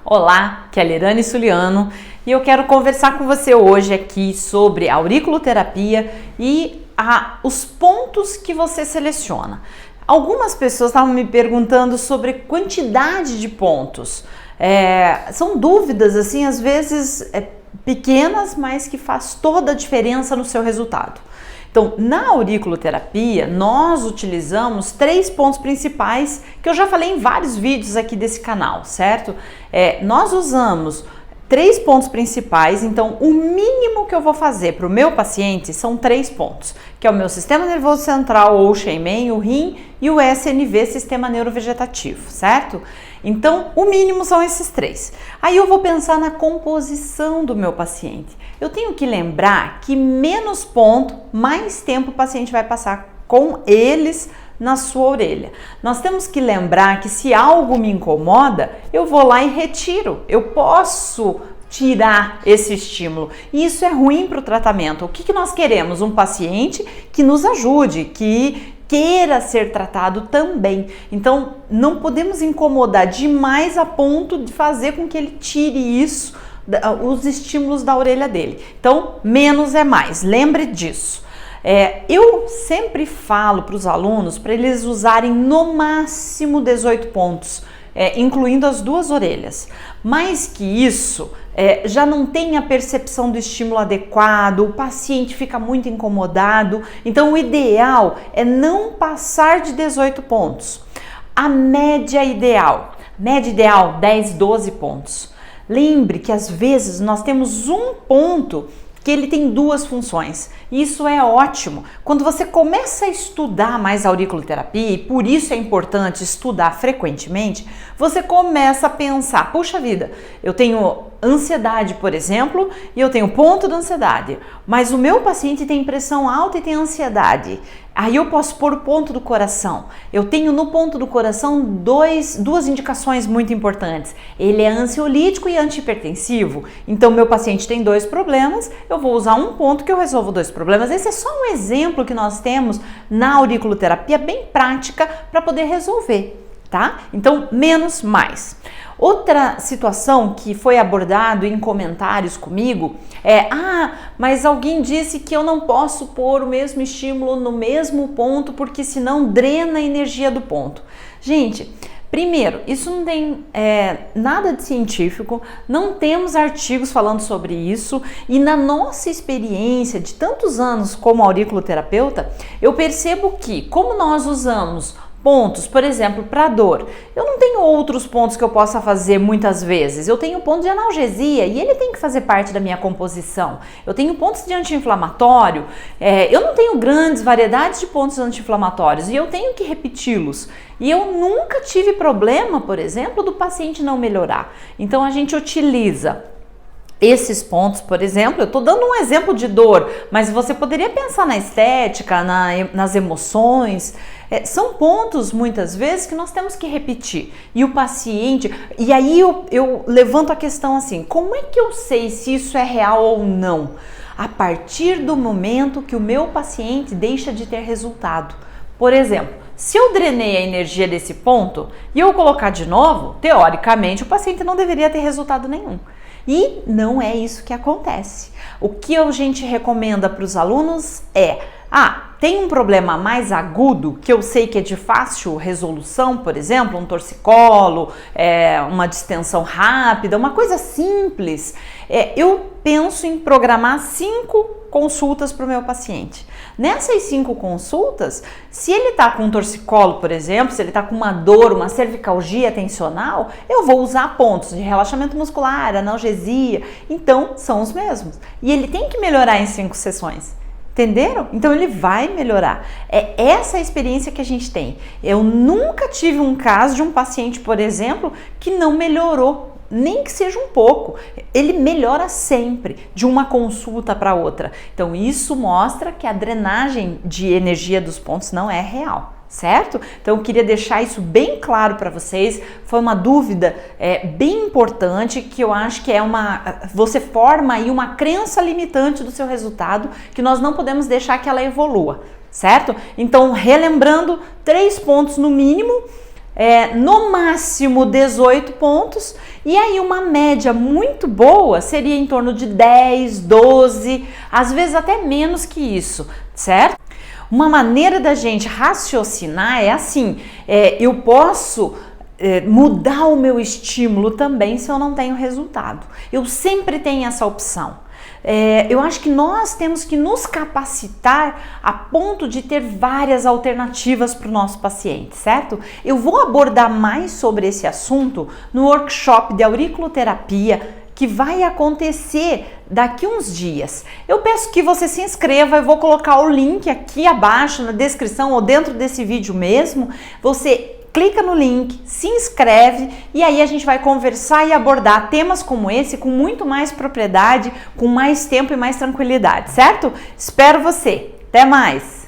Olá, que é a Lirane Suliano e eu quero conversar com você hoje aqui sobre auriculoterapia e os pontos que você seleciona. Algumas pessoas estavam me perguntando sobre quantidade de pontos. São dúvidas, assim, às vezes pequenas, mas que faz toda a diferença no seu resultado. Então, na auriculoterapia, nós utilizamos 3 pontos principais que eu já falei em vários vídeos aqui desse canal, certo? Nós usamos 3 pontos principais, então o mínimo que eu vou fazer para o meu paciente são 3 pontos, que é o meu sistema nervoso central ou Shenmen, o rim e o SNV, sistema neurovegetativo, certo? Então, o mínimo são esses 3. Aí eu vou pensar na composição do meu paciente. Eu tenho que lembrar que menos ponto, mais tempo o paciente vai passar com eles na sua orelha. Nós temos que lembrar que se algo me incomoda, eu vou lá e retiro. Eu posso tirar esse estímulo. E isso é ruim para o tratamento. O que nós queremos? Um paciente que nos ajude, que queira ser tratado também. Então, não podemos incomodar demais a ponto de fazer com que ele tire isso, os estímulos da orelha dele. Então, menos é mais. Lembre disso. Eu sempre falo para os alunos para eles usarem no máximo 18 pontos, incluindo as 2 orelhas. Mais que isso, já não tem a percepção do estímulo adequado, o paciente fica muito incomodado. Então, o ideal é não passar de 18 pontos. A média ideal 10, 12 pontos. Lembre que às vezes nós temos um ponto que ele tem 2 funções. Isso é ótimo. Quando você começa a estudar mais auriculoterapia, e por isso é importante estudar frequentemente, você começa a pensar, puxa vida, eu tenho ansiedade, por exemplo, e eu tenho ponto de ansiedade, mas o meu paciente tem pressão alta e tem ansiedade. Aí eu posso pôr o ponto do coração. Eu tenho no ponto do coração 2 indicações muito importantes. Ele é ansiolítico e antihipertensivo. Então, meu paciente tem 2 problemas, eu vou usar um ponto que eu resolvo 2 problemas. Esse é só um exemplo que nós temos na auriculoterapia bem prática para poder resolver, tá? Então, menos, mais. Outra situação que foi abordado em comentários comigo mas alguém disse que eu não posso pôr o mesmo estímulo no mesmo ponto porque senão drena a energia do ponto. Gente, primeiro, isso não tem nada de científico, não temos artigos falando sobre isso e na nossa experiência de tantos anos como auriculoterapeuta, eu percebo que como nós usamos pontos, por exemplo, para dor, eu não tenho outros pontos que eu possa fazer muitas vezes. Eu tenho ponto de analgesia e ele tem que fazer parte da minha composição. Eu tenho pontos de anti-inflamatório, eu não tenho grandes variedades de pontos anti-inflamatórios e eu tenho que repeti-los. E eu nunca tive problema, por exemplo, do paciente não melhorar. Então a gente utiliza esses pontos, por exemplo, eu estou dando um exemplo de dor, mas você poderia pensar na estética, nas emoções. São pontos, muitas vezes, que nós temos que repetir. E o paciente... E aí eu levanto a questão assim, como é que eu sei se isso é real ou não? A partir do momento que o meu paciente deixa de ter resultado. Por exemplo, se eu drenei a energia desse ponto e eu colocar de novo, teoricamente, o paciente não deveria ter resultado nenhum. E não é isso que acontece. O que a gente recomenda para os alunos tem um problema mais agudo que eu sei que é de fácil resolução, por exemplo, um torcicolo, uma distensão rápida, uma coisa simples. Eu penso em programar 5 consultas para o meu paciente. Nessas 5 consultas, se ele está com um torcicolo, por exemplo, se ele está com uma dor, uma cervicalgia tensional, eu vou usar pontos de relaxamento muscular, analgesia, então são os mesmos. E ele tem que melhorar em 5 sessões. Entenderam? Então ele vai melhorar. É essa a experiência que a gente tem. Eu nunca tive um caso de um paciente, por exemplo, que não melhorou, nem que seja um pouco. Ele melhora sempre, de uma consulta para outra. Então isso mostra que a drenagem de energia dos pontos não é real. Certo? Então eu queria deixar isso bem claro para vocês. Foi uma dúvida bem importante que eu acho que você forma aí uma crença limitante do seu resultado que nós não podemos deixar que ela evolua, certo? Então, relembrando, 3 pontos no mínimo. no máximo 18 pontos, e aí uma média muito boa seria em torno de 10, 12, às vezes até menos que isso, certo? Uma maneira da gente raciocinar é assim, eu posso mudar o meu estímulo também se eu não tenho resultado. Eu sempre tenho essa opção. Eu acho que nós temos que nos capacitar a ponto de ter várias alternativas para o nosso paciente, certo? Eu vou abordar mais sobre esse assunto no workshop de auriculoterapia que vai acontecer daqui uns dias. Eu peço que você se inscreva, eu vou colocar o link aqui abaixo na descrição ou dentro desse vídeo mesmo. Você clica no link, se inscreve e aí a gente vai conversar e abordar temas como esse com muito mais propriedade, com mais tempo e mais tranquilidade, certo? Espero você. Até mais!